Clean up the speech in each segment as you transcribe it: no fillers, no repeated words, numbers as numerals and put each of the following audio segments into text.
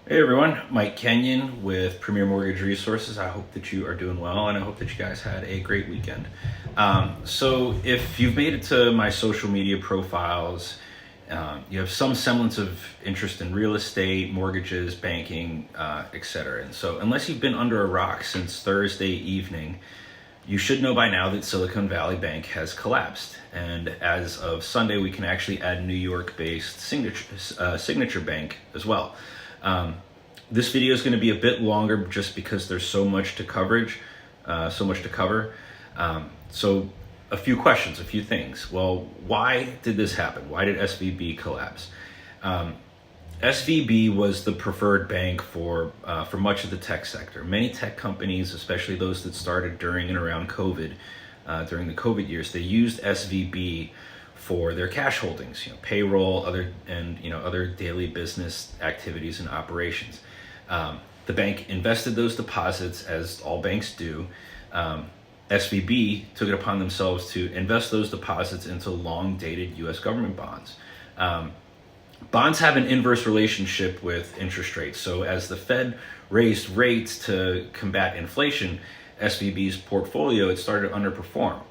Hey everyone, Mike Kenyon with Premier Mortgage Resources. I hope that you are doing well and I hope that you guys had a great weekend. So, if you've made it to my social media profiles, you have some semblance of interest in real estate, mortgages, banking, etc. And so, unless you've been under a rock since Thursday evening, you should know by now that Silicon Valley Bank has collapsed. And as of Sunday, we can actually add New York-based Signature Bank as well. This video is going to be a bit longer just because there's so much to cover. So a few questions, a few things. Well, why did this happen? Why did SVB collapse? SVB was the preferred bank for much of the tech sector. Many tech companies, especially those that started during and around COVID, during the COVID years, they used SVB for their cash holdings, payroll, other daily business activities and operations. The bank invested those deposits, as all banks do. SVB took it upon themselves to invest those deposits into long-dated U.S. government bonds. Bonds have an inverse relationship with interest rates. So as the Fed raised rates to combat inflation, SVB's portfolio, it started to underperform.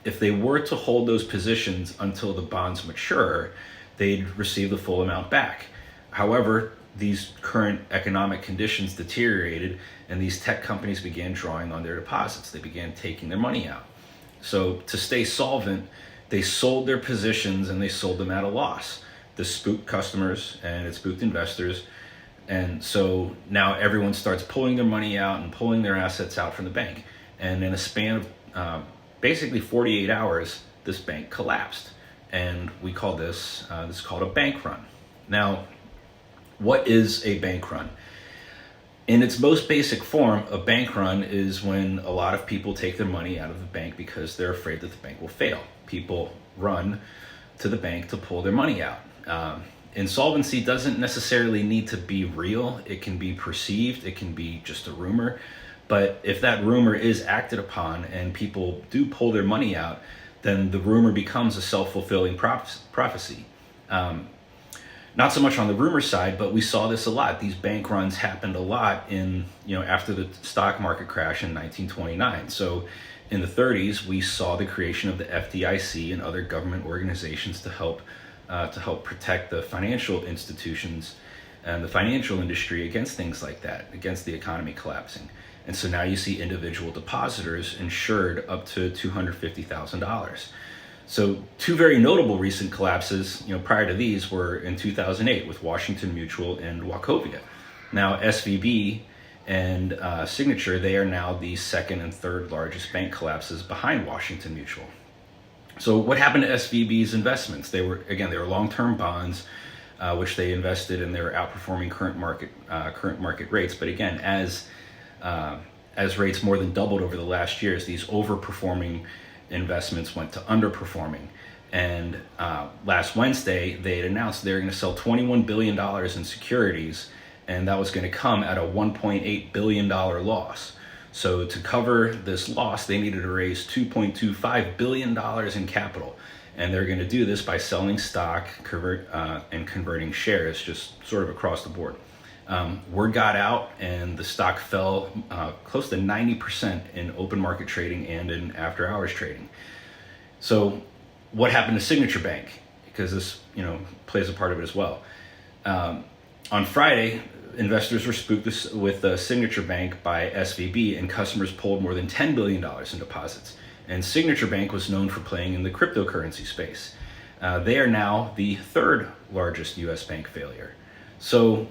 If they were to hold those positions until the bonds mature, they'd receive the full amount back. However, these current economic conditions deteriorated and these tech companies began drawing on their deposits. They began taking their money out. So to stay solvent, they sold their positions and they sold them at a loss. This spooked customers and it spooked investors. And so now everyone starts pulling their money out and pulling their assets out from the bank. And in a span of basically 48 hours, this bank collapsed. And we call this is called a bank run. Now, what is a bank run? In its most basic form, a bank run is when a lot of people take their money out of the bank because they're afraid that the bank will fail. People run to the bank to pull their money out. Insolvency doesn't necessarily need to be real. It can be perceived. It can be just a rumor. But if that rumor is acted upon and people do pull their money out, then the rumor becomes a self-fulfilling prophecy. Not so much on the rumor side, but we saw this a lot. These bank runs happened a lot after the stock market crash in 1929. So in the 30s, we saw the creation of the FDIC and other government organizations to help protect the financial institutions and the financial industry against things like that, against the economy collapsing. And so now you see individual depositors insured up to $250,000. So two very notable recent collapses, prior to these, were in 2008 with Washington Mutual and Wachovia. Now SVB and Signature, they are now the second and third largest bank collapses behind Washington Mutual. So what happened to SVB's investments? They were long-term bonds, which they invested in. They were outperforming current market rates. But again, as rates more than doubled over the last years, these overperforming investments went to underperforming. And last Wednesday, they had announced they were going to sell $21 billion in securities, and that was going to come at a $1.8 billion loss. So to cover this loss, they needed to raise $2.25 billion in capital. And they're going to do this by selling stock and converting shares just sort of across the board. Word got out and the stock fell close to 90% in open market trading and in after hours trading. So what happened to Signature Bank? Because this plays a part of it as well. On Friday, investors were spooked with the Signature Bank by SVB, and customers pulled more than $10 billion in deposits. And Signature Bank was known for playing in the cryptocurrency space. They are now the third largest U.S. bank failure. So,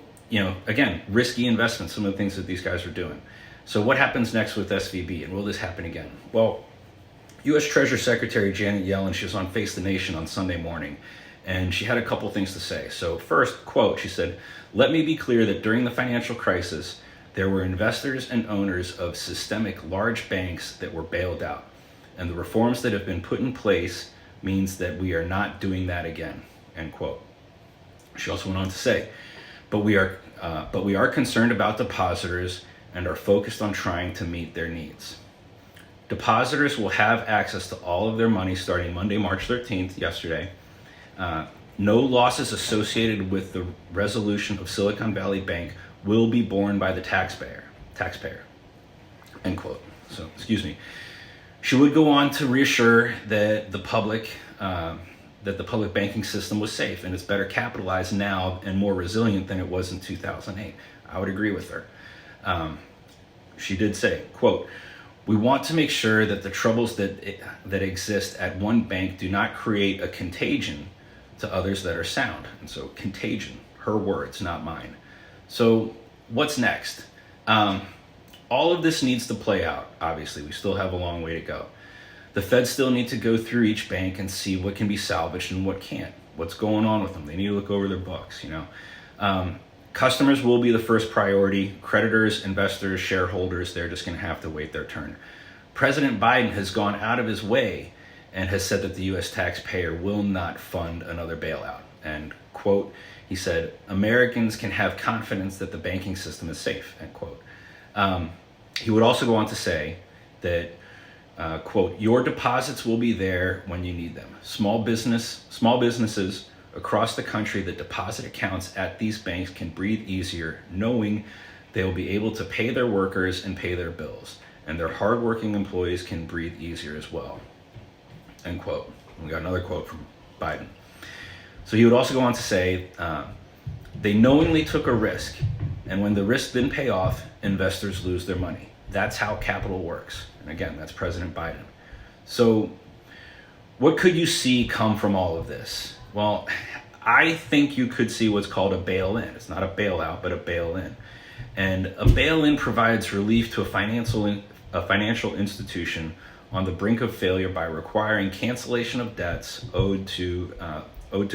again, risky investments, some of the things that these guys are doing. So what happens next with SVB, and will this happen again? Well, U.S. Treasury Secretary Janet Yellen, she was on Face the Nation on Sunday morning, and she had a couple things to say. So first, quote, she said, "Let me be clear that during the financial crisis, there were investors and owners of systemic large banks that were bailed out. And the reforms that have been put in place means that we are not doing that again," end quote. She also went on to say, but we are concerned about depositors and are focused on trying to meet their needs. Depositors will have access to all of their money starting Monday, March 13th, yesterday. No losses associated with the resolution of Silicon Valley Bank will be borne by the taxpayer, end quote. So, excuse me. She would go on to reassure that the public banking system was safe and it's better capitalized now and more resilient than it was in 2008. I would agree with her. She did say, quote, "We want to make sure that the troubles that exist at one bank do not create a contagion to others that are sound." And so contagion, her words, not mine. So what's next? All of this needs to play out. Obviously, we still have a long way to go. The Fed still need to go through each bank and see what can be salvaged and what can't. What's going on with them? They need to look over their books, Customers will be the first priority. Creditors, investors, shareholders, they're just going to have to wait their turn. President Biden has gone out of his way and has said that the U.S. taxpayer will not fund another bailout. And, quote, he said, "Americans can have confidence that the banking system is safe," end quote. He would also go on to say that, quote, "Your deposits will be there when you need them. Small businesses across the country that deposit accounts at these banks can breathe easier knowing they will be able to pay their workers and pay their bills. And their hardworking employees can breathe easier as well," end quote. We got another quote from Biden. So he would also go on to say, "They knowingly took a risk, and when the risk didn't pay off, investors lose their money. That's how capital works." And again, that's President Biden. So what could you see come from all of this? Well, I think you could see what's called a bail-in. It's not a bailout, but a bail-in. And a bail-in provides relief to a financial institution on the brink of failure by requiring cancellation of debts owed to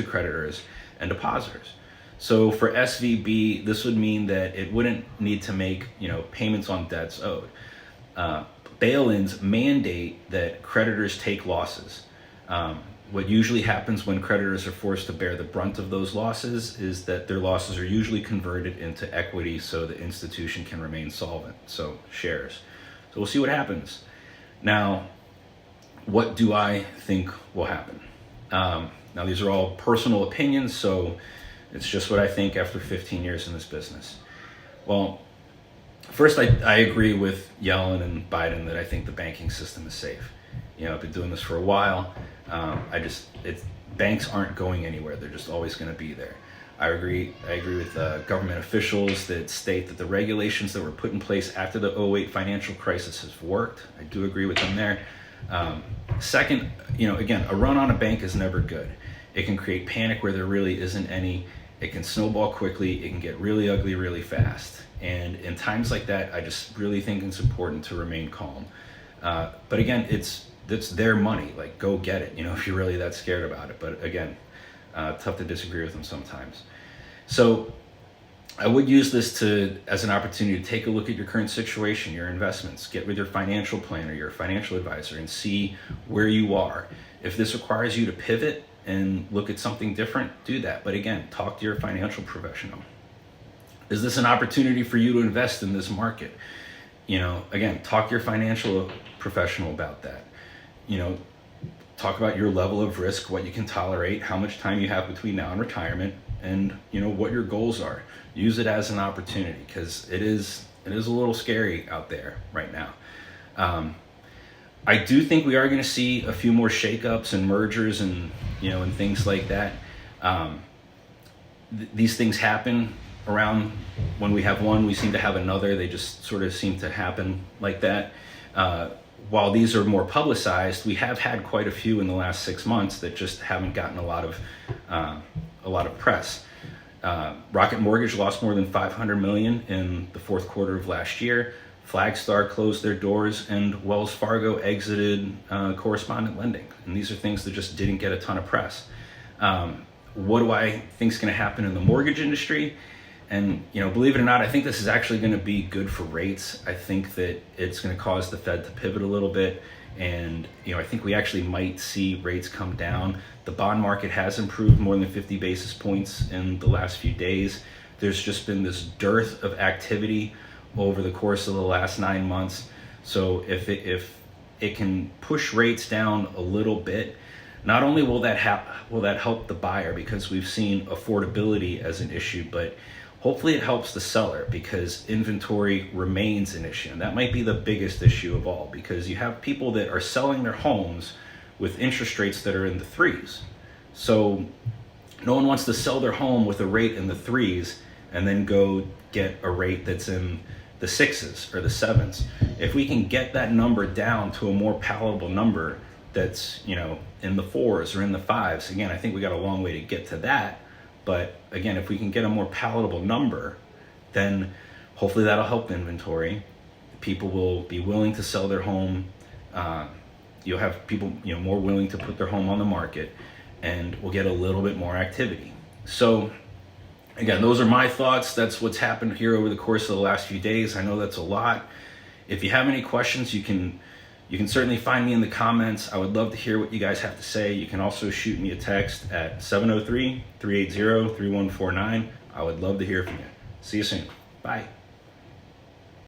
creditors and depositors. So for SVB, this would mean that it wouldn't need to make payments on debts owed. Bail-ins mandate that creditors take losses. What usually happens when creditors are forced to bear the brunt of those losses is that their losses are usually converted into equity so the institution can remain solvent, so shares. So we'll see what happens. Now, what do I think will happen? Now, these are all personal opinions, so it's just what I think after 15 years in this business. Well, first, I agree with Yellen and Biden that I think the banking system is safe. I've been doing this for a while. Banks aren't going anywhere. They're just always going to be there. I agree with government officials that state that the regulations that were put in place after the 2008 financial crisis has worked. I do agree with them there. Second, again, a run on a bank is never good. It can create panic where there really isn't any. It can snowball quickly. It can get really ugly really fast. And in times like that, I just really think it's important to remain calm. But again, it's their money. Like, go get it, if you're really that scared about it. But again, tough to disagree with them sometimes. So I would use this as an opportunity to take a look at your current situation, your investments, get with your financial planner, your financial advisor, and see where you are. If this requires you to pivot and look at something different, do that. But again, talk to your financial professional. Is this an opportunity for you to invest in this market? Again, talk to your financial professional about that. Talk about your level of risk, what you can tolerate, how much time you have between now and retirement, and what your goals are. Use it as an opportunity, because it is a little scary out there right now. I do think we are going to see a few more shakeups and mergers and and things like that. These things happen around when we have one, we seem to have another. They just sort of seem to happen like that. While these are more publicized, we have had quite a few in the last 6 months that just haven't gotten a lot of press. Rocket Mortgage lost more than $500 million in the fourth quarter of last year. Flagstar closed their doors, and Wells Fargo exited correspondent lending. And these are things that just didn't get a ton of press. What do I think is going to happen in the mortgage industry? And believe it or not, I think this is actually going to be good for rates. I think that it's going to cause the Fed to pivot a little bit, and I think we actually might see rates come down. The bond market has improved more than 50 basis points in the last few days. There's just been this dearth of activity over the course of the last 9 months. So if it can push rates down a little bit, not only will that help the buyer, because we've seen affordability as an issue, but hopefully it helps the seller, because inventory remains an issue. And that might be the biggest issue of all, because you have people that are selling their homes with interest rates that are in the threes. So no one wants to sell their home with a rate in the threes and then go get a rate that's in the sixes or the sevens. If we can get that number down to a more palatable number that's, in the fours or in the fives, again, I think we got a long way to get to that. But again, if we can get a more palatable number, then hopefully that'll help inventory. People will be willing to sell their home. You'll have people, more willing to put their home on the market, and we'll get a little bit more activity. So again, those are my thoughts. That's what's happened here over the course of the last few days. I know that's a lot. If you have any questions, you can certainly find me in the comments. I would love to hear what you guys have to say. You can also shoot me a text at 703-380-3149. I would love to hear from you. See you soon. Bye.